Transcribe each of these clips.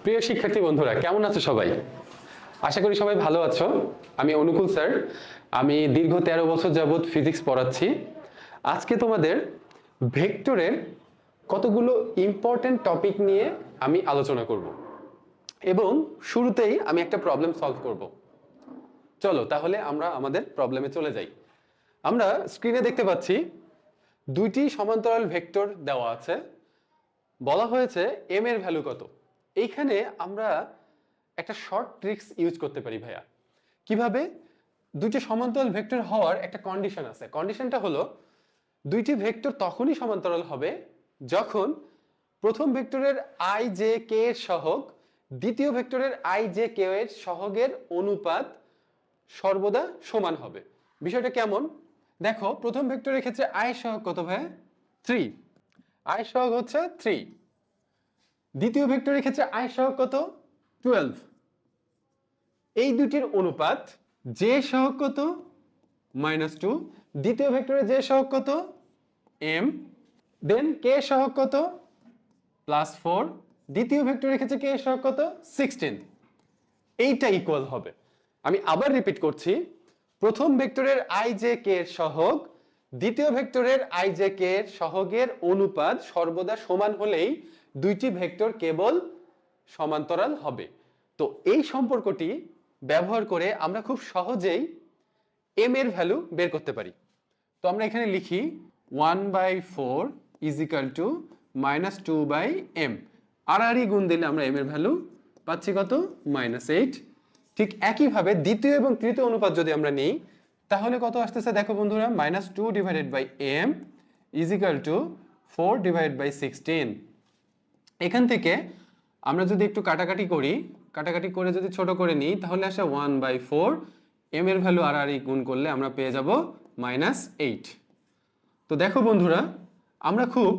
প্রিয় শিক্ষার্থী বন্ধুরা, কেমন আছো সবাই? আশা করি সবাই ভালো আছো। আমি অনুকূল স্যার। আমি দীর্ঘ 13 বছর যাবত ফিজিক্স পড়াচ্ছি। আজকে তোমাদের ভেক্টরের কতগুলো ইম্পর্টেন্ট টপিক নিয়ে আমি আলোচনা করব এবং শুরুতেই আমি একটা প্রবলেম সলভ করব। চলো তাহলে আমরা আমাদের প্রবলেমে চলে যাই। আমরা স্ক্রিনে দেখতে পাচ্ছি দুইটি সমান্তরাল ভেক্টর দেওয়া আছে। বলা হয়েছে এম এর ভ্যালু কত। এইখানে আমরা একটা শর্ট ট্রিক্স ইউজ করতে পারি ভাইয়া। কিভাবে? দুইটি সমান্তরাল ভেক্টর হওয়ার একটা কন্ডিশন আছে। কন্ডিশনটা হলো দুইটি ভেক্টর তখনই সমান্তরাল হবে যখন প্রথম ভেক্টরের আই জে কে এর সহগ দ্বিতীয় ভেক্টরের আই জে কে এর সহগের অনুপাত সর্বদা সমান হবে। বিষয়টা কেমন দেখো, প্রথম ভেক্টরের ক্ষেত্রে আই সহগ কত ভাই? 3। আই সহগ হচ্ছে 3। দ্বিতীয় ভেক্টরের ক্ষেত্রে আই সহগ কত? 12। এই দুটির অনুপাত জে সহগ কত? -2। দ্বিতীয় ভেক্টরের জে সহগ কত? m। দেন কে সহগ কত? +4। দ্বিতীয় ভেক্টরের ক্ষেত্রে কে সহগ কত? 16। এইটা ইকুয়াল হবে, আমি আবার রিপিট করছি, প্রথম ভেক্টরের আই জে কে এর সহগ দ্বিতীয় ভেক্টরের আই জে কে এর সহগের অনুপাত সর্বদা সমান হলেই দুইটি ভেক্টর কেবল সমান্তরাল হবে। তো এই সম্পর্কটি ব্যবহার করে আমরা খুব সহজেই m এর ভ্যালু বের করতে পারি। তো আমরা এখানে লিখি 1/4 = -2/m। আর গুণ দিলে আমরা m এর ভ্যালু পাচ্ছি কত? -8। ঠিক একইভাবে দ্বিতীয় এবং তৃতীয় অনুপাত যদি আমরা নিই তাহলে কত আসতেছে দেখো বন্ধুরা, -2/m = 4/16। এখান থেকে আমরা যদি একটু কাটাকাটি করি, কাটাকাটি করে যদি ছোট করে নিই তাহলে আসে 1/4। m এর ভ্যালু আর গুণ করলে আমরা পেয়ে যাব -8। তো দেখো বন্ধুরা, আমরা খুব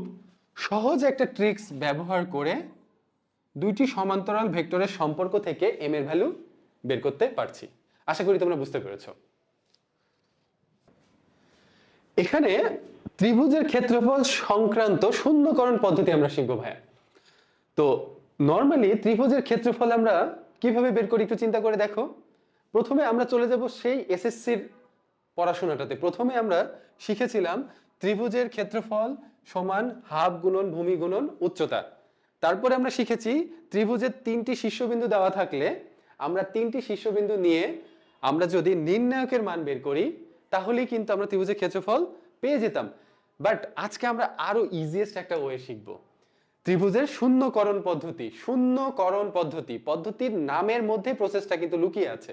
সহজ একটা ট্রিক্স ব্যবহার করে দুইটি সমান্তরাল ভেক্টরের সম্পর্ক থেকে m এর ভ্যালু বের করতে পারছি। আশা করি তোমরা বুঝতে পেরেছো। এখানে ত্রিভুজের ক্ষেত্রফল সংক্রান্ত শূন্যকরণ পদ্ধতি আমরা শিখবো ভাইয়া। তো নরমালি ত্রিভুজের ক্ষেত্রফল আমরা কিভাবে বের করি একটু চিন্তা করে দেখো। প্রথমে আমরা চলে যাব সেই এসএসসির পড়াশোনাটাতে। প্রথমে আমরা শিখেছিলাম ত্রিভুজের ক্ষেত্রফল সমান হাফ গুণন ভূমি গুণন উচ্চতা। তারপরে আমরা শিখেছি ত্রিভুজের 3টি শীর্ষবিন্দু দেওয়া থাকলে আমরা 3টি শীর্ষবিন্দু নিয়ে আমরা যদি নির্ণায়কের মান বের করি তাহলেই কিন্তু আমরা ত্রিভুজের ক্ষেত্রফল পেয়ে যেতাম। বাট আজকে আমরা আরো ইজিয়েস্ট একটা ওয়ে শিখবো, ত্রিভুজের শূন্যকরণ পদ্ধতি। শূন্যকরণ পদ্ধতি, পদ্ধতির নামের মধ্যে প্রসেসটা কিন্তু লুকিয়ে আছে।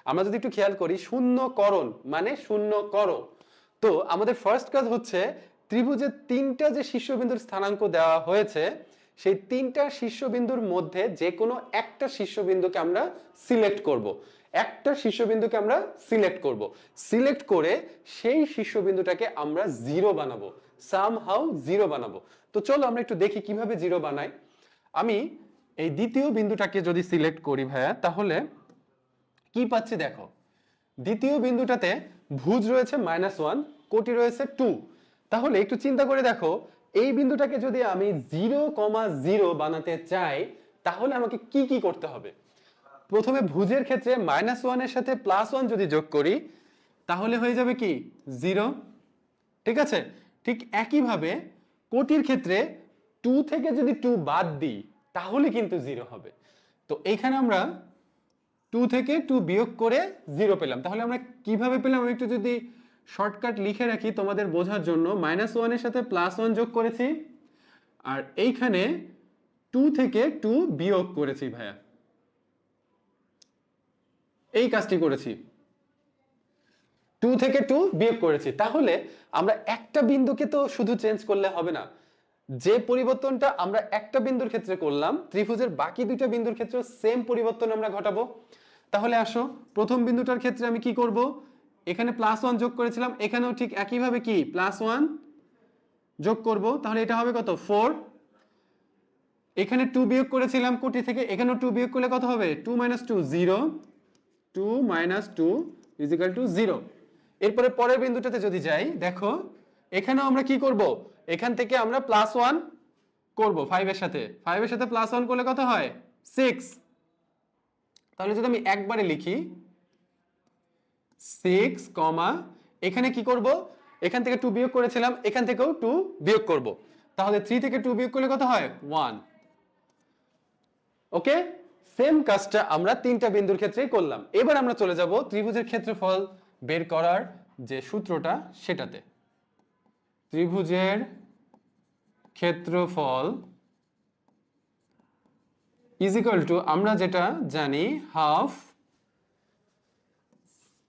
আমরা যদি একটু খেয়াল করি, শূন্যকরণ মানে শূন্য করো। তো আমাদের ফার্স্ট কাজ হচ্ছে ত্রিভুজের 3টা যে শীর্ষবিন্দুর স্থানাঙ্ক দেওয়া হয়েছে সেই 3টা শীর্ষবিন্দুর মধ্যে যে কোনো একটা শীর্ষবিন্দুকে আমরা সিলেক্ট করব। একটা শীর্ষবিন্দুকে আমরা সিলেক্ট করব। সিলেক্ট করে সেই শীর্ষবিন্দুটাকে আমরা জিরো বানাবো, সামহাউ জিরো বানাবো। তো চলো আমরা একটু দেখি কিভাবে জিরো বানাই। আমি এই দ্বিতীয় বিন্দুটাকে যদি সিলেক্ট করি ভাইয়া তাহলে কি পাচ্ছি দেখো, দ্বিতীয় বিন্দুটাতে ভুজ রয়েছে -1, কোটি রয়েছে 2। তাহলে একটু চিন্তা করে দেখো, এই বিন্দুটাকে যদি আমি 0,0 বানাতে চাই তাহলে আমাকে কি কি করতে হবে। প্রথমে ভুজের ক্ষেত্রে -1 এর সাথে +1 যদি যোগ করি তাহলে হয়ে যাবে কি 0। ঠিক আছে, ঠিক একইভাবে কোটির ক্ষেত্রে 2 থেকে যদি 2 বাদ দিই তাহলে কিন্তু 0 হবে। তো এইখানে আমরা 2 থেকে 2 বিয়োগ করে 0 পেলাম। তাহলে আমরা কিভাবে পেলাম আমি একটু যদি শর্টকাট লিখে রাখি তোমাদের বোঝার জন্য, -1 এর সাথে +1 যোগ করেছি আর এইখানে 2 থেকে 2 বিয়োগ করেছি ভাইয়া, এই কাজটি করেছি। 2 থেকে 2 বিয়োগ করেছি। তাহলে আমরা একটা বিন্দুকে তো শুধু চেঞ্জ করলে হবে না, যে পরিবর্তনটা আমরা একটা বিন্দুর ক্ষেত্রে করলাম ত্রিভুজের বাকি দুইটা বিন্দুর ক্ষেত্রে সেম পরিবর্তন আমরা ঘটাবো। তাহলে আসো প্রথম বিন্দুটার ক্ষেত্রে আমি কি করব, এখানে +1 যোগ করেছিলাম, এখানেও ঠিক একইভাবে কি +1 যোগ করব। তাহলে এটা হবে কত? 4। এখানে 2 বিয়োগ করেছিলাম কোটি থেকে, এখানেও 2 বিয়োগ করলে কত হবে? 2 - 2 0। 2 - 2 = 0। এরপরে পরের বিন্দুটাতে যদি যাই দেখো, এখানেও আমরা কি করব, এখান থেকে আমরা +1 করব 5 এর সাথে। 5 এর সাথে +1 করলে কত হয়? 6। তাহলে যদি আমি একবারে লিখি 6 কমা এখানে কি করব, এখান থেকে 2 বিয়োগ করেছিলাম, এখান থেকেও 2 বিয়োগ করব, তাহলে 3 থেকে 2 বিয়োগ করলে কত হয় 1। ওকে, সেম কাজটা আমরা তিনটা বিন্দুর ক্ষেত্রেই করলাম। এবার আমরা চলে যাব ত্রিভুজের ক্ষেত্রফল বের করার যে সূত্রটা সেটাতে। ত্রিভুজের ক্ষেত্রফল ইজ ইকুয়াল টু, আমরা যেটা জানি হাফ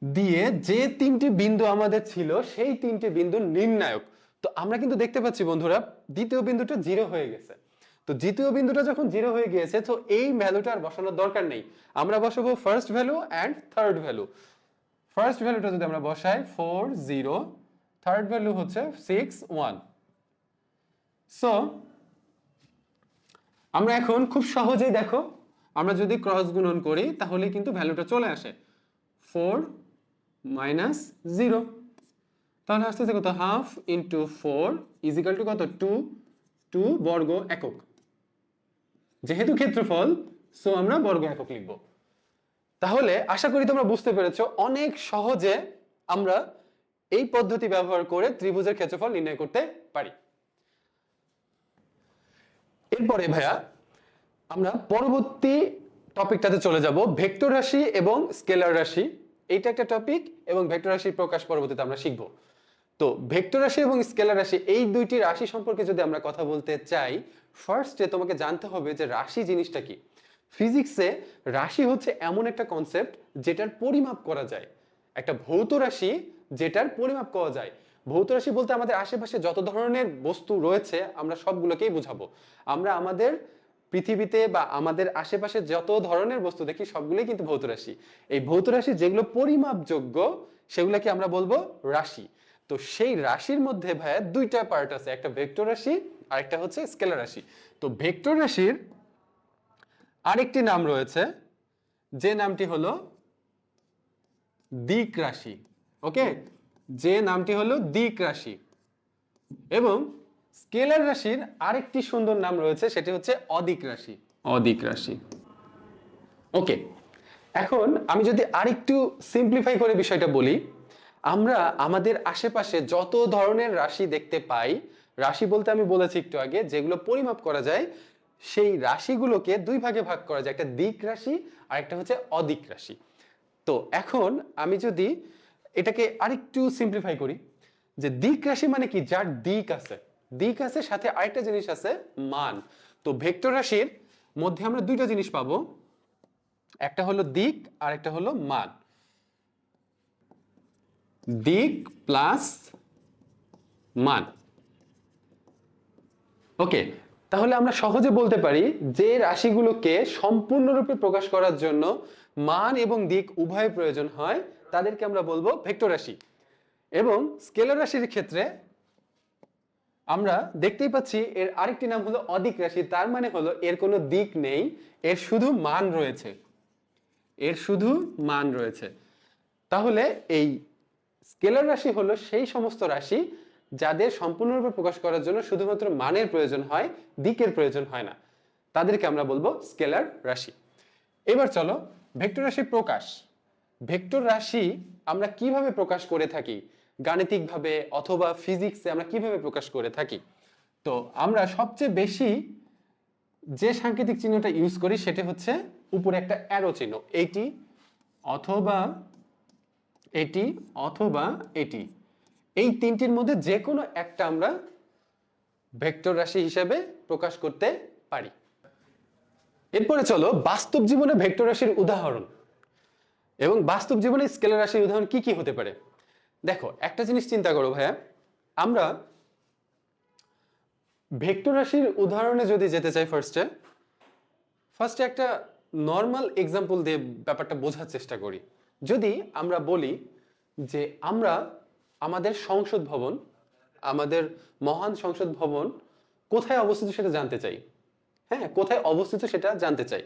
দিয়ে যে তিনটি বিন্দু আমাদের ছিল সেই তিনটি বিন্দু নির্ণায়ক। তো আমরা কিন্তু দেখতে পাচ্ছি বন্ধুরা দ্বিতীয় বিন্দুটা 0 হয়ে গেছে। তো দ্বিতীয় বিন্দুটা যখন 0 হয়ে গিয়েছে তো এই ভ্যালুটা আর বসানোর দরকার নেই, আমরা বসাবো first value and third value. First ভ্যালুটা যদি আমরা বসাই 4 0, থার্ড ভ্যালু হচ্ছে 6 1। সো আমরা এখন খুব সহজেই দেখো, আমরা যদি ক্রস গুণন করি তাহলে কিন্তু ভ্যালুটা চলে আসে 4 মাইনাস 0। তাহলে আসতেছে কত, half into 4 is equal to কত 2, 2 বর্গ একক। যেহেতু ক্ষেত্রফল সো আমরা বর্গ একক লিখব। তাহলে আশা করি তোমরা বুঝতে পেরেছো অনেক সহজে আমরা এই পদ্ধতি ব্যবহার করে ত্রিভুজের ক্ষেত্রফল নির্ণয় করতে পারি। এরপরে ভাইয়া আমরা পরবর্তী টপিকটাতে চলে যাব, ভেক্টর রাশি এবং স্কেলার রাশি। এইটা একটা টপিক এবং ভেক্টর রাশির প্রকাশ পরবর্তীতে আমরা শিখব। তো ভেক্টর রাশি এবং স্কেলার রাশি এই দুইটি রাশি সম্পর্কে যদি আমরা কথা বলতে চাই, ফার্স্টে তোমাকে জানতে হবে যে রাশি জিনিসটা কি। ফিজিক্সে রাশি হচ্ছে এমন একটা কনসেপ্ট যেটার পরিমাপ করা যায়, একটা ভৌত রাশি যেটার পরিমাপ করা যায়। ভৌত রাশি বলতে আমাদের আশেপাশে যত ধরনের বস্তু রয়েছে আমরা সবগুলোকেই বুঝাবো। আমরা আমাদের পৃথিবীতে বা আমাদের আশেপাশে যত ধরনের বস্তু দেখি সবগুলোই কিন্তু ভৌত রাশি। এই ভৌত রাশি যেগুলো পরিমাপযোগ্য সেগুলোকে আমরা বলবো রাশি। তো সেই রাশির মধ্যে ভাইয়া দুইটা পার্ট আছে, একটা ভেক্টর রাশি আর একটা হচ্ছে স্কেলার রাশি। তো ভেক্টর রাশির আরেকটি নাম রয়েছে যে নামটি হলো দিক রাশি। ওকে, যে নামটি হলো দিক রাশি। এবং স্কেলার রাশির আরেকটি সুন্দর নাম রয়েছে, সেটি হচ্ছে অদিক রাশি। অদিক রাশি। ওকে, এখন আমি যদি আরেকটু সিম্পলিফাই করে বিষয়টা বলি, আমরা আমাদের আশেপাশে যত ধরনের রাশি দেখতে পাই, রাশি বলতে আমি বলেছি একটু আগে যেগুলো পরিমাপ করা যায়, সেই রাশিগুলোকে দুই ভাগে ভাগ করা যায়, একটা দিক রাশি আর একটা হচ্ছে অদিক রাশি। তো এখন আমি যদি এটাকে আরেকটু সিম্পলিফাই করি, যে দিক রাশি মানে কি, যার দিক আছে, দিক আছে সাথে আরেকটা জিনিস আছে মান। তো ভেক্টর রাশির মধ্যে আমরা দুইটা জিনিস পাবো, একটা হলো দিক আর একটা হলো মান। দিক প্লাস মান। ওকে, তাহলে আমরা সহজে বলতে পারি যে রাশিগুলোকে সম্পূর্ণরূপে প্রকাশ করার জন্য মান এবং দিক উভয় প্রয়োজন হয়, তাদেরকে আমরা বলবো ভেক্টর রাশি। এবং স্কেলার রাশির ক্ষেত্রে আমরা দেখতেই পাচ্ছি এর আরেকটি নাম হলো অদিক রাশি। তার মানে হলো এর কোনো দিক নেই, এর শুধু মান রয়েছে, এর শুধু মান রয়েছে। তাহলে এই স্কেলার রাশি হলো সেই সমস্ত রাশি যাদের সম্পূর্ণরূপে প্রকাশ করার জন্য শুধুমাত্র মানের প্রয়োজন হয়, দিকের প্রয়োজন হয় না, তাদেরকে আমরা বলবো স্কেলার রাশি। এবার চলো ভেক্টর রাশির প্রকাশ। ভেক্টর রাশি আমরা কিভাবে প্রকাশ করে থাকি গাণিতিকভাবে অথবা ফিজিক্সে আমরা কিভাবে প্রকাশ করে থাকি? তো আমরা সবচেয়ে বেশি যে সাংকেতিক চিহ্নটা ইউজ করি সেটা হচ্ছে উপরে একটা অ্যারো চিহ্ন, এইটি অথবা এটি অথবা এটি, এই তিনটির মধ্যে যে কোনো একটা আমরা ভেক্টর রাশি হিসেবে প্রকাশ করতে পারি। এরপরে চলো বাস্তব জীবনে ভেক্টর রাশির উদাহরণ এবং বাস্তব জীবনে স্কেলার রাশির উদাহরণ কি কি হতে পারে। দেখো একটা জিনিস চিন্তা করো ভাইয়া, আমরা ভেক্টর রাশির উদাহরণে যদি যেতে চাই, ফার্স্টে একটা নর্মাল এক্সাম্পল দিয়ে ব্যাপারটা বোঝার চেষ্টা করি। যদি আমরা বলি যে আমরা আমাদের সংসদ ভবন, আমাদের মহান সংসদ ভবন কোথায় অবস্থিত সেটা জানতে চাই, হ্যাঁ কোথায় অবস্থিত সেটা জানতে চাই,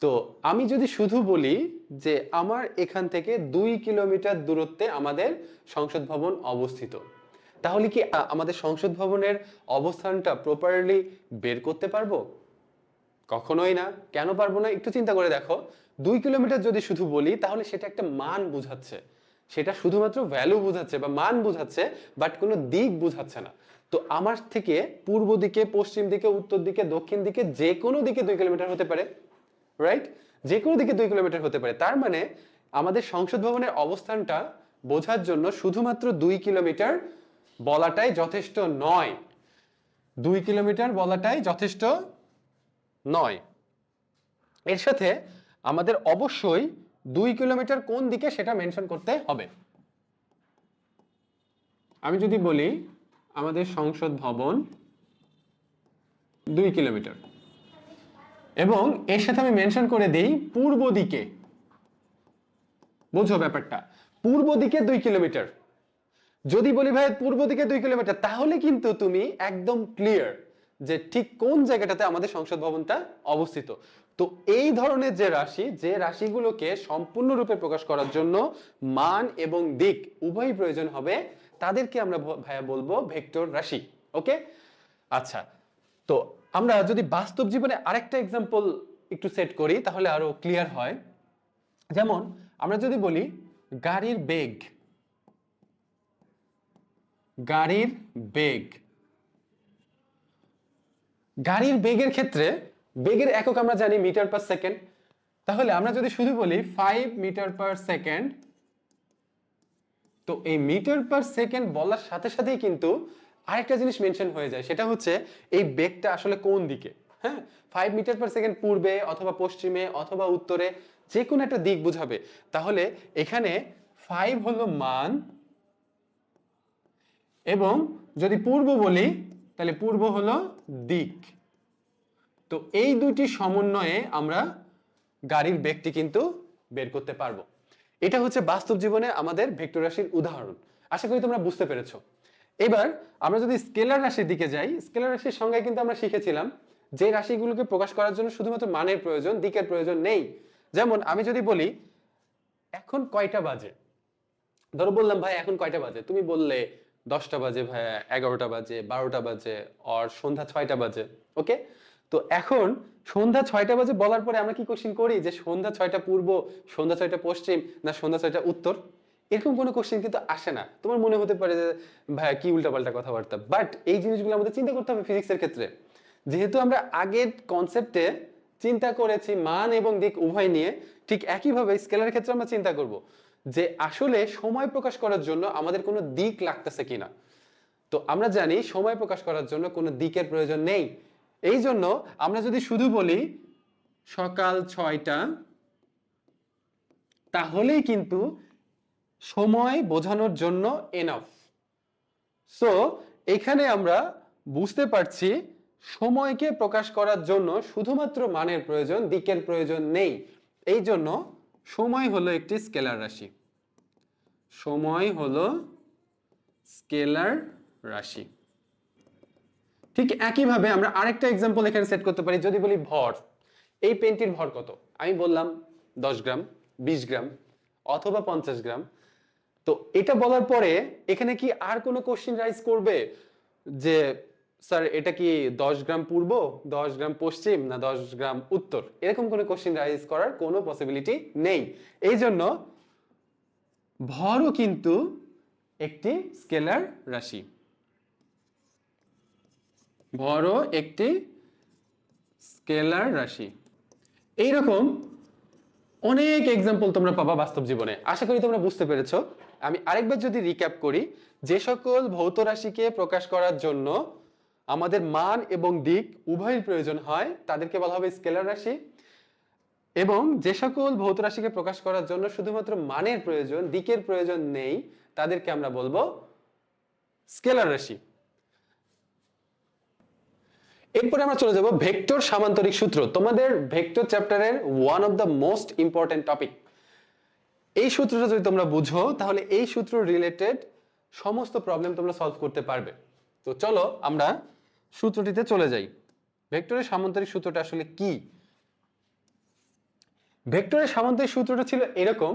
তো আমি যদি শুধু বলি যে আমার এখান থেকে 2 কিলোমিটার দূরত্বে আমাদের সংসদ ভবন অবস্থিত, তাহলে কি আমাদের সংসদ ভবনের অবস্থানটা প্রপারলি বের করতে পারবো? কখনোই না। কেন পারবো না? একটু চিন্তা করে দেখো, 2 কিলোমিটার যদি শুধু বলি তাহলে সেটা একটা মান বোঝাচ্ছে, সেটা শুধুমাত্র ভ্যালু বোঝাচ্ছে বা মান বোঝাচ্ছে, বাট কোনো দিক বোঝাচ্ছে না। তো আমার থেকে পূর্ব দিকে, পশ্চিম দিকে, উত্তর দিকে, দক্ষিণ দিকে, যে কোনো দিকে 2 কিলোমিটার হতে পারে, রাইট? যে কোনো দিকে 2 কিলোমিটার হতে পারে। তার মানে আমাদের সংসদ ভবনের অবস্থানটা বোঝার জন্য শুধুমাত্র 2 কিলোমিটার বলাটাই যথেষ্ট নয়। 2 কিলোমিটার বলাটাই যথেষ্ট নয়। এর সাথে আমাদের অবশ্যই 2 কিলোমিটার কোন দিকে সেটা মেনশন করতে হবে। আমি যদি বলি আমাদের সংসদ ভবন 2 কিলোমিটার, এবং এর সাথে আমি মেনশন করে দিই পূর্ব দিকে, বুঝো ব্যাপারটা, পূর্ব দিকে 2 কিলোমিটার। যদি বলি ভাই পূর্ব দিকে 2 কিলোমিটার, তাহলে কিন্তু তুমি একদম ক্লিয়ার যে ঠিক কোন জায়গাটাতে আমাদের সংসদ ভবনটা অবস্থিত। তো এই ধরনের যে রাশি, যে রাশিগুলোকে সম্পূর্ণরূপে প্রকাশ করার জন্য মান এবং দিক উভয়ই প্রয়োজন হবে, তাদেরকে আমরা ভাইয়া বলবো ভেক্টর রাশি। ওকে, আচ্ছা। তো আমরা যদি বাস্তব জীবনে আরেকটা এক্সাম্পল একটু সেট করি তাহলে আরো ক্লিয়ার হয়। যেমন আমরা যদি বলি গাড়ির বেগ, গাড়ির বেগ, গাড়ির বেগের ক্ষেত্রে বেগের একক আমরা জানি মিটার পার সেকেন্ড। তাহলে আমরা যদি শুধু বলি 5 মিটার পার সেকেন্ড, তো এই মিটার পার সেকেন্ড বলার সাথে সাথেই কিন্তু আরেকটা জিনিস মেনশন হয়ে যায়, সেটা হচ্ছে এই বেগটা আসলে কোন দিকে। হ্যাঁ, 5 মিটার পার সেকেন্ড পূর্বে অথবা পশ্চিমে অথবা উত্তরে, যে কোনো একটা দিক বুঝাবে। তাহলে এখানে 5 হলো মান, এবং যদি পূর্ব বলি তাহলে পূর্ব হলো দিক। তো এই দুটি সমন্বয়ে আমরা গাড়ির বেগটি কিন্তু বের করতে পারবো। এটা হচ্ছে বাস্তব জীবনে আমাদের ভেক্টর রাশির উদাহরণ। আশা করি তোমরা বুঝতে পেরেছো। এবার আমরা যদি স্কেলার রাশির দিকে যাই, স্কেলার রাশির সংজ্ঞায় কিন্তু আমরা শিখেছিলাম যে রাশিগুলোকে প্রকাশ করার জন্য শুধুমাত্র মানের প্রয়োজন, দিকের প্রয়োজন নেই। যেমন আমি যদি বলি এখন কয়টা বাজে, ধরো বললাম ভাই এখন কয়টা বাজে, তুমি বললে 10টা বাজে ভাইয়া, 11টা বাজে, 12টা বাজে, আর সন্ধ্যা 6টা বাজে। ওকে, তো এখন সন্ধ্যা 6টা বাজে বলার পরে আমরা কি কোশ্চেন করি যে সন্ধ্যা 6টা পূর্ব, সন্ধ্যা 6টা পশ্চিম, না সন্ধ্যা 6টা উত্তর? এরকম কোনো কোশ্চেন কিন্তু আসে না। তোমার মনে হতে পারে যে ভাইয়া কি উল্টাপাল্টা কথাবার্তা, বাট এই জিনিসগুলো আমাদের চিন্তা করতে হবে ফিজিক্সের ক্ষেত্রে। যেহেতু আমরা আগের কনসেপ্টে চিন্তা করেছি মান এবং দিক উভয় নিয়ে, ঠিক একইভাবে স্কেলার ক্ষেত্রে আমরা চিন্তা করব যে আসলে সময় প্রকাশ করার জন্য আমাদের কোনো দিক লাগতেছে কিনা। তো আমরা জানি সময় প্রকাশ করার জন্য কোনো দিকের প্রয়োজন নেই। এই জন্য আমরা যদি শুধু বলি সকাল 6টা, তাহলেই কিন্তু সময় বোঝানোর জন্য এনাফ। সো এখানে আমরা বুঝতে পারছি সময়কে প্রকাশ করার জন্য শুধুমাত্র মানের প্রয়োজন, দিকের প্রয়োজন নেই। এই জন্য সময় হলো একটি স্কেলার রাশি। সময় হলো স্কেলার রাশি। ঠিক একইভাবে আমরা আরেকটা এক্সাম্পল এখানে সেট করতে পারি। যদি বলি ভর, এই পেনটির ভর কত? আমি বললাম 10 গ্রাম, 20 গ্রাম অথবা 50 গ্রাম। তো এটা বলার পরে এখানে কি আর কোনো কোশ্চেন রাইজ করবে যে স্যার এটা কি 10 গ্রাম পূর্ব, 10 গ্রাম পশ্চিম, না 10 গ্রাম উত্তর? এরকম কোনো কোশ্চেন রাইজ করার কোনো পসিবিলিটি নেই। এই জন্য ভরও কিন্তু একটি স্কেলার রাশি। ভরও একটি স্কেলার রাশি। এইরকম অনেক এক্সাম্পল তোমরা পাবা বাস্তব জীবনে। আশা করি তোমরা বুঝতে পেরেছো। আমি আরেকবার যদি রিক্যাপ করি, যে সকল ভৌত রাশিকে প্রকাশ করার জন্য আমাদের মান এবং দিক উভয়ের প্রয়োজন হয় তাদেরকে বলা হবে স্কেলার রাশি, এবং যে সকল ভৌত রাশিকে প্রকাশ করার জন্য শুধুমাত্র মানের প্রয়োজন, দিকের প্রয়োজন নেই, তাদেরকে আমরা বলবো স্কেলার রাশি। এরপরে আমরা চলে যাব ভেক্টর সামান্তরিক সূত্র। তোমাদের ভেক্টর চ্যাপ্টারের one of the most important topic. এই সূত্রটা যদি তোমরা বুঝো তাহলে এই সূত্র রিলেটেড সমস্ত প্রবলেম তোমরা সলভ করতে পারবে। তো চলো আমরা সূত্রটিতে চলে যাই। ভেক্টরের সামান্তরিক সূত্রটা আসলে কি? ভেক্টরের সামান্তরিক সূত্রটা ছিল এরকম,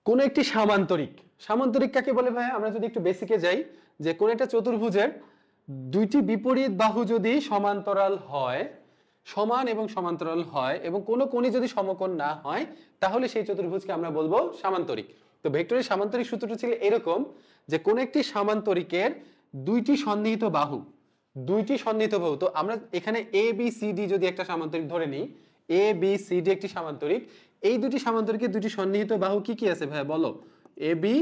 কোন একটি সামান্তরিক, সামান্তরিক কাকে বলে ভাই? আমরা যদি একটু বেসিকে যাই, যে কোন একটা চতুর্ভুজের দুইটি বিপরীত বাহু যদি সমান্তরাল হয়, সমান এবং সমান্তরাল হয় এবং কোনো কোণই যদি সমকোণ না হয় তাহলে সেই চতুর্ভুজকে আমরা বলবো সামান্তরিক। তো ভেক্টরের সামান্তরিক সূত্রটা ছিল এরকম যে কোন একটি সামান্তরিকের দুইটি সন্নিহিত বাহু, তো আমরা এখানে এ বি সি ডি যদি একটা সামান্তরিক ধরে নিই, এ বি সি ডি একটি সামান্তরিক, এই দুটি সামান্তরিকের দুটি সন্নিহিত বাহু কি কি আছে ভাইয়া বলো? এ বি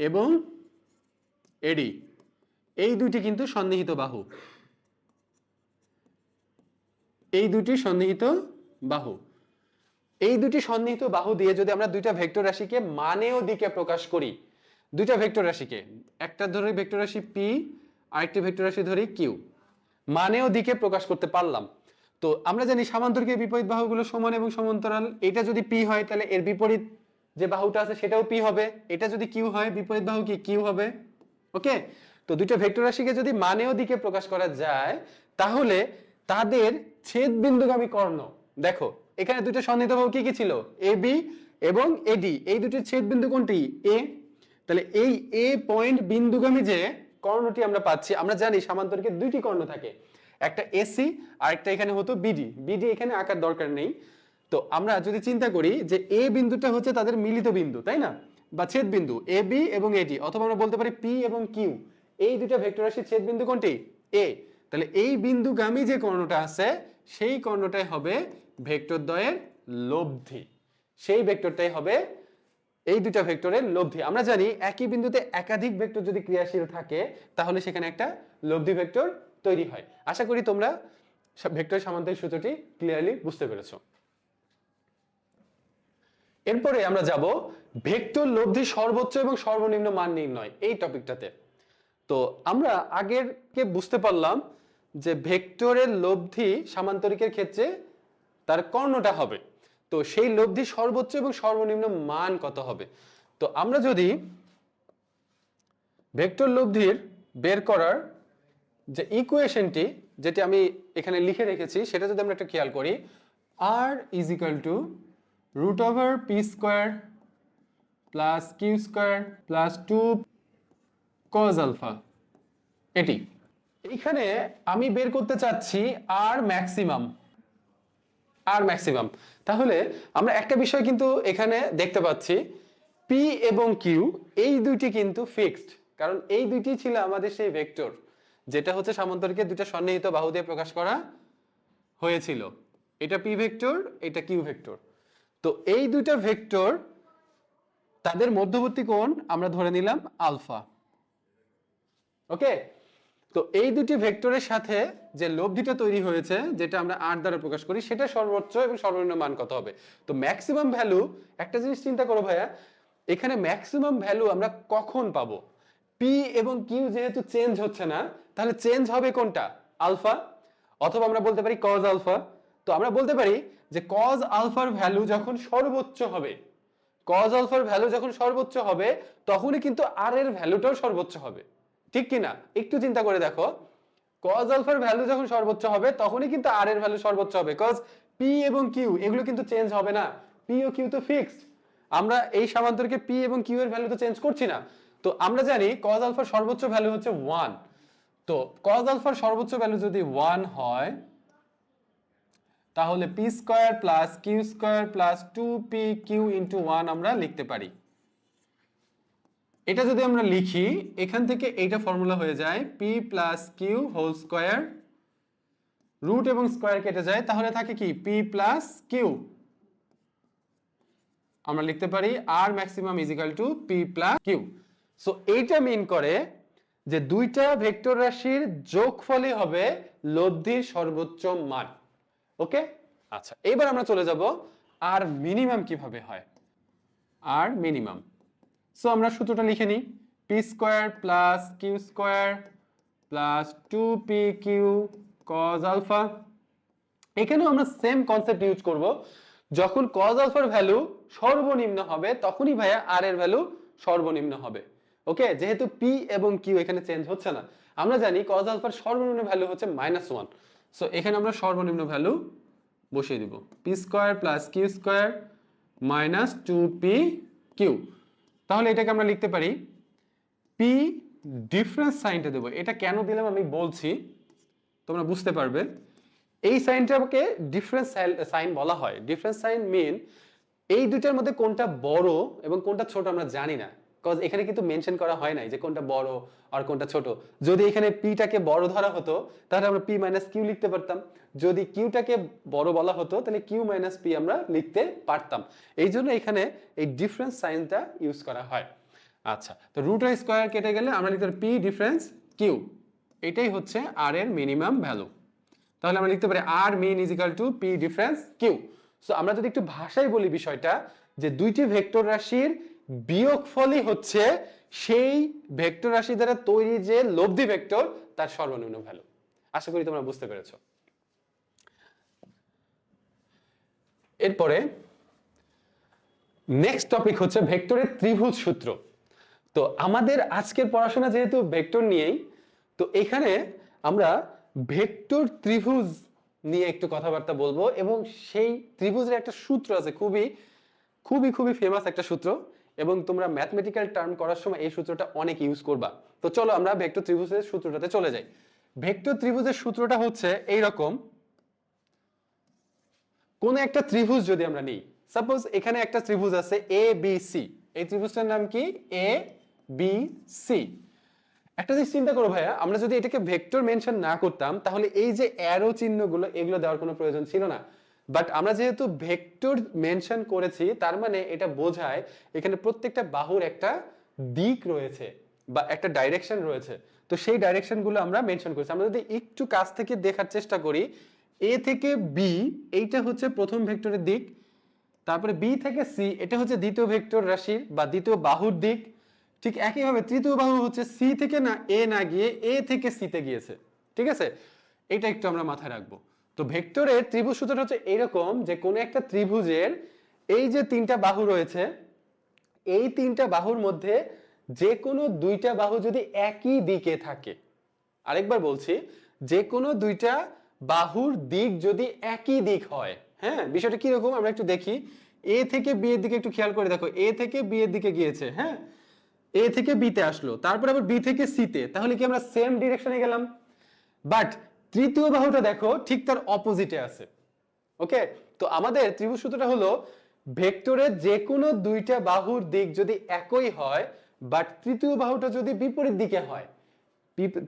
এবং এডি, এই দুটি কিন্তু সন্নিহিত বাহু, এই দুটি সন্নিহিত বাহু, এই দুটি সন্নিহিত বাহু দিয়ে যদি আমরা দুইটা ভেক্টর রাশিকে মানে ও দিকে প্রকাশ করি, দুইটা ভেক্টর রাশিকে, একটা ধরে ভেক্টর রাশি পি আরেকটি ভেক্টর রাশি ধরি কিউ, মানে ও দিকে প্রকাশ করতে পারলাম। তো আমরা জানি সামান্তরিকের বিপরীত বাহুগুলো সমান এবং সমান্তরাল, এটা যদি পি হয় তাহলে এর বিপরীত যে বাহুটা আছে সেটাও পি হবে, এটা যদি কিউ হয় বিপরীত বাহু কি কিউ হবে। ওকে, তো দুইটা ভেক্টর রাশিকে যদি মানে ও দিকে প্রকাশ করা যায় তাহলে তাদের ছেদ বিন্দুগামী কর্ণ, দেখো এখানে দুইটা সন্নিহিত বাহু কি কি ছিল? এ বি এবং এডি, এই দুটির ছেদ বিন্দু কোনটি? এ। তাহলে এই এ পয়েন্ট বিন্দুগামী যে কর্ণটি আমরা পাচ্ছি, আমরা জানি সামান্তরিকের দুইটি কর্ণ থাকে, একটা এসি আর একটা এখানে হতো বিডি, বিডি এখানে আঁকার দরকার নেই। তো আমরা যদি চিন্তা করি যে এ বিন্দুটা হচ্ছে তাদের মিলিত বিন্দু, তাই না, বা ছেদ বিন্দু এ বি এবং এডি, অথবা আমরা বলতে পারি পি এবং কিউ, এই দুটো ভেক্টর রাশির ছেদ বিন্দু কোনটি? এ। তাহলে এই বিন্দুগামী যে কর্ণটা আছে সেই কর্ণটাই হবে ভেক্টর দ্বয়ের লব্ধি, সেই ভেক্টরটাই হবে এই দুটা ভেক্টরের লব্ধি। আমরা জানি একই বিন্দুতে একাধিক ভেক্টর যদি ক্রিয়াশীল থাকে তাহলে সেখানে একটা লব্ধি ভেক্টর তৈরি হয়। আশা করি তোমরা ভেক্টর সামান্তরিক সূত্রটি ক্লিয়ারলি বুঝতে পেরেছো। এরপরে আমরা যাব ভেক্টর লব্ধি সর্বোচ্চ এবং সর্বনিম্ন মান নির্ণয়, এই টপিকটাতে। তো আমরা আগের কে বুঝতে পারলাম যে ভেক্টরের লব্ধি সামান্তরিকের ক্ষেত্রে তার কর্ণটা হবে, তো সেই লব্ধি সর্বোচ্চ এবং সর্বনিম্ন মান কত হবে। তো আমরা যদি ভেক্টর লব্ধির বের করার যে ইকুয়েশনটি, যেটি আমি এখানে লিখে রেখেছি, সেটা যদি আমরা একটু খেয়াল করি, R is equal to root over P square plus Q square plus 2 cos alpha, এটি এখানে আমি বের করতে চাচ্ছি আর ম্যাক্সিমাম, আর ম্যাক্সিমাম। তাহলে আমরা একটা বিষয় কিন্তু এখানে দেখতে পাচ্ছি, পি এবং কিউ এই দুইটি কিন্তু ফিক্সড, কারণ এই দুইটি ছিল আমাদের সেই ভেক্টর যেটা হচ্ছে সামান্তরিকের দুইটা সন্নিহিত বাহু দিয়ে প্রকাশ করা হয়েছিল, এটা পি ভেক্টর, এটা কিউ ভেক্টর। তো এই দুইটা ভেক্টর তাদের মধ্যবর্তী কোণ আমরা ধরে নিলাম আলফা। ওকে, তো এই দুটি ভেক্টরের সাথে যে লব্ধিটা তৈরি হয়েছে যেটা আমরা আর দ্বারা প্রকাশ করি, সেটা সর্বোচ্চ এবং সর্বনিম্ন মান কত হবে। তো ম্যাক্সিমাম ভ্যালু, একটা জিনিস চিন্তা করো ভাইয়া, এখানে ম্যাক্সিমাম ভ্যালু আমরা কখন পাবো? পি এবং কিউ যেহেতু চেঞ্জ হচ্ছে না, তাহলে চেঞ্জ হবে কোনটা? আলফা, অথবা আমরা বলতে পারি কজ আলফা। তো আমরা বলতে পারি যে কজ আলফার ভ্যালু যখন সর্বোচ্চ হবে, কজ আলফার ভ্যালু যখন সর্বোচ্চ হবে তখনই কিন্তু আর এর ভ্যালুটাও সর্বোচ্চ হবে, ঠিক কি না? একটু চিন্তা করে দেখো, কজ আলফার ভ্যালু যখন সর্বোচ্চ হবে তখনই কিন্তু আর এর ভ্যালু সর্বোচ্চ হবে, কজ পি এবং কিউ এগুলো কিন্তু চেঞ্জ হবে না, পি ও কিউ তো ফিক্সড, আমরা এই সামান্তরিকে পি এবং কিউ এর ভ্যালু তো চেঞ্জ করছি না। তো আমরা জানি কজ আলফার সর্বোচ্চ ভ্যালু হচ্ছে 1, তো কজ আলফার সর্বোচ্চ ভ্যালু যদি 1 হয় তাহলে P square plus Q square plus 2পি কিউ ইন্টু 1 আমরা লিখতে পারি। এটা যদি আমরা লিখি, এখান থেকে এইটা ফর্মুলা হয়ে যায় P plus Q whole square, root এবং স্কয়ার কেটে যায়, তাহলে থাকে কি পি প্লাস কিউ, আমরা লিখতে পারি R maximum is equal to P plus Q. So এইটা মিন করে যে দুইটা ভেক্টর রাশির যোগফলই হবে লব্ধির সর্বোচ্চ মান। ওকে, আচ্ছা এবার আমরা চলে যাব আর মিনিমাম কিভাবে হয়, আর মিনিমাম। সো আমরা সূত্রটা লিখে নিই, P square plus Q square plus 2পি কিউ কজ আলফা। এখানেও আমরা সেম কনসেপ্ট ইউজ করব, যখন কজ আলফার ভ্যালু সর্বনিম্ন হবে তখনই ভাইয়া আর এর ভ্যালু সর্বনিম্ন হবে। ওকে, যেহেতু পি এবং কিউ এখানে চেঞ্জ হচ্ছে না, আমরা জানি কজ আলফার সর্বনিম্ন ভ্যালু হচ্ছে -1, সো এখানে আমরা সর্বনিম্ন ভ্যালু বসিয়ে দিব, P square plus Q square minus 2পি কিউ। তাহলে এটাকে আমরা লিখতে পারি পি, ডিফারেন্স সাইনটা দেবো, এটা কেন দিলাম আমি বলছি, তোমরা বুঝতে পারবে। এই সাইনটাকে ডিফারেন্স সাইন বলা হয়। ডিফারেন্স সাইন মিন এই দুইটার মধ্যে কোনটা বড় এবং কোনটা ছোট আমরা জানি না, কজ এখানে কিন্তু মেনশন করা হয় নাই যে কোনটা বড় আর কোনটা ছোট। যদি এখানে পিটাকে বড় ধরা হতো তাহলে আমরা পি মাইনাস কিউ লিখতে পারতাম, যদি কিউটাকে বড় বলা হতো তাহলে কিউ মাইনাস পি আমরা লিখতে পারতাম। এই জন্য এখানে এই ডিফারেন্স সাইনটা ইউজ করা হয়। আচ্ছা, তো রুট আর স্কয়ার কেটে গেলে আমরা লিখতে পারি পি ডিফারেন্স কিউ, এটাই হচ্ছে আর এর মিনিমাম ভ্যালু। তাহলে আমরা লিখতে পারি R min is equal to P difference Q. So আমরা যদি একটু ভাষায় বলি বিষয়টা, যে দুইটি ভেক্টর রাশির বিয়োগফলই হচ্ছে সেই ভেক্টর রাশি দ্বারা তৈরি যে লব্ধি ভেক্টর তার সর্বনিম্ন ভ্যালু। আশা করি তোমরা বুঝতে পেরেছো। এরপরে নেক্সট টপিক হচ্ছে ভেক্টরের ত্রিভুজ সূত্র। তো আমাদের আজকের পড়াশোনা যেহেতু ভেক্টর নিয়েই, তো এখানে আমরা ভেক্টর ত্রিভুজ নিয়ে একটু কথাবার্তা বলবো, এবং সেই ত্রিভুজের একটা সূত্র আছে, খুবই খুবই খুবই ফেমাস একটা সূত্র, এবং তোমরা ম্যাথমেটিক্যাল টার্ম করার সময় এই সূত্রটা অনেক ইউজ করবা। তো চলো আমরা ভেক্টর ত্রিভুজের সূত্রটাতে চলে যাই। ভেক্টর ত্রিভুজের সূত্রটা হচ্ছে এইরকম। কোন একটা ত্রিভুজ যদি আমরা নিই, সাপোজ এখানে একটা ত্রিভুজ আছে এ বি সি, এই ত্রিভুজটার নাম কি এ বি সি। একটা জিনিস চিন্তা করো ভাইয়া, আমরা যদি এটাকে ভেক্টর মেনশন না করতাম তাহলে এই যে অ্যারো চিহ্নগুলো এগুলো দেওয়ার কোনো প্রয়োজন ছিল না। বাট আমরা যেহেতু ভেক্টর মেনশন করেছি, তার মানে এটা বোঝায় এখানে প্রত্যেকটা বাহুর একটা দিক রয়েছে বা একটা ডাইরেকশন রয়েছে। তো সেই ডাইরেকশনগুলো আমরা মেনশন করেছি। আমরা যদি একটু কাছ থেকে দেখার চেষ্টা করি, এ থেকে বি এইটা হচ্ছে প্রথম ভেক্টরের দিক, তারপরে বি থেকে সি এটা হচ্ছে দ্বিতীয় ভেক্টর রাশির বা দ্বিতীয় বাহুর দিক। ঠিক একইভাবে তৃতীয় বাহু হচ্ছে সি থেকে না গিয়ে এ থেকে সি তে গিয়েছে। ঠিক আছে, এটা একটু আমরা মাথায় রাখবো। তো ভেক্টরের ত্রিভুজ সূত্রটা হচ্ছে এরকম, যে কোন একটা ত্রিভুজের এই যে তিনটা বাহু রয়েছে, এই তিনটা বাহুর মধ্যে যে কোনো দুইটা বাহু যদি একই দিকে থাকে, আরেকবার বলছি, যে কোনো দুইটা বাহুর দিক যদি একই দিক হয়, হ্যাঁ, বিষয়টা কিরকম আমরা একটু দেখি। এ থেকে বি এর দিকে একটু খেয়াল করে দেখো, এ থেকে বি এর দিকে গিয়েছে, হ্যাঁ, এ থেকে বি তে আসলো, তারপর আবার বি থেকে সি তে, তাহলে কি আমরা সেম ডিরেকশনে গেলাম। বাট তৃতীয় বাহুটা দেখো ঠিক তার অপোজিটে আছে। ওকে, তো আমাদের ত্রিভুজ সূত্রটা হলো ভেক্টরের যে কোনো দুইটা বাহুর দিক যদি একই হয়, বাট তৃতীয় বাহুটা যদি বিপরীত দিকে হয়,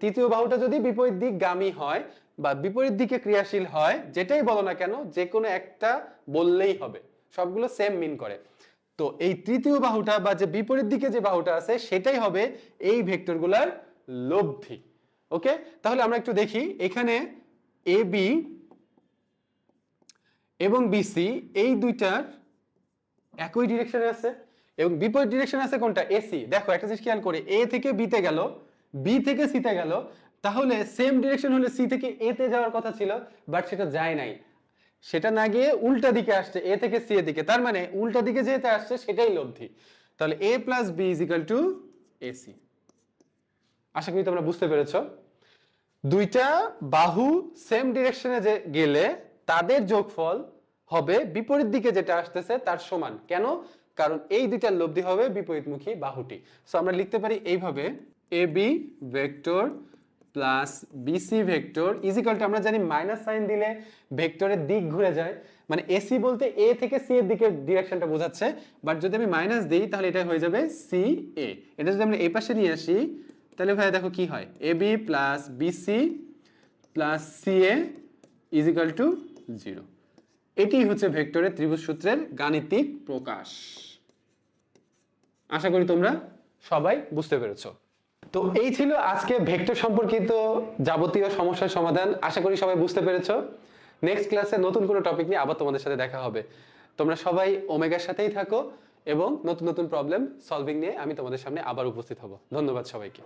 তৃতীয় বাহুটা যদি বিপরীত দিকগামী হয় বা বিপরীত দিকে ক্রিয়াশীল হয়, যেটাই বলো না কেন, যে কোনো একটা বললেই হবে, সবগুলো সেম মিন করে। তো এই তৃতীয় বাহুটা বা যে বিপরীত দিকে যে বাহুটা আছে সেটাই হবে এই ভেক্টরগুলোর লব্ধি। ওকে, তাহলে আমরা একটু দেখি, এখানে এ বি এবং বিসি এই দুইটার একই ডিরেকশনে আছে, এবং বিপরীত ডিরেকশনে আছে কোনটা, এসি। দেখো একটা জিনিস খেয়াল করে, এ থেকে বি তে গেল, বি থেকে সি তে গেল, তাহলে সেম ডিরেকশন হলে সি থেকে এ তে যাওয়ার কথা ছিল, বাট সেটা যায় নাই, সেটা না গিয়ে উল্টা দিকে আসছে, এ থেকে সি এর দিকে। তার মানে উল্টা দিকে যেতে আসছে সেটাই লব্ধি। তাহলে A plus B is equal to AC. আশা করি তোমরা বুঝতে পেরেছো। দুইটা বাহু সেম ডিরেকশনে যে গেলে তাদের যোগফল হবে বিপরীত দিকে যেটা আসতেছে তার সমান। কেন? কারণ এই দুইটার লব্ধি হবে বিপরীতমুখী বাহুটি। সো আমরা লিখতে পারি এইভাবে, A B vector plus BC vector is equal to, আমরা জানি মাইনাস সাইন দিলে ভেক্টরের দিক ঘুরে যায়, মানে এসি বলতে এ থেকে সি এর দিকের ডিরেকশনটা বোঝাচ্ছে, বাট যদি আমি মাইনাস দিই তাহলে এটা হয়ে যাবে সি এ। এটা যদি আমরা এই পাশে নিয়ে আসি তাহলে ভাই দেখো কি হয়, A B plus BC plus C A is equal to 0। এটি হচ্ছে ভেক্টরের ত্রিভুজ সূত্রের গাণিতিক প্রকাশ। আশা করি তোমরা সবাই বুঝতে পেরেছো। তো এই ছিল আজকে ভেক্টর সম্পর্কিত যাবতীয় সমস্যার সমাধান। আশা করি সবাই বুঝতে পেরেছো। নেক্সট ক্লাসে নতুন কোনো টপিক নিয়ে আবার তোমাদের সাথে দেখা হবে। তোমরা সবাই ওমেগার সাথেই থাকো, এবং নতুন নতুন প্রবলেম সলভিং নিয়ে আমি তোমাদের সামনে আবার উপস্থিত হব। ধন্যবাদ সবাইকে।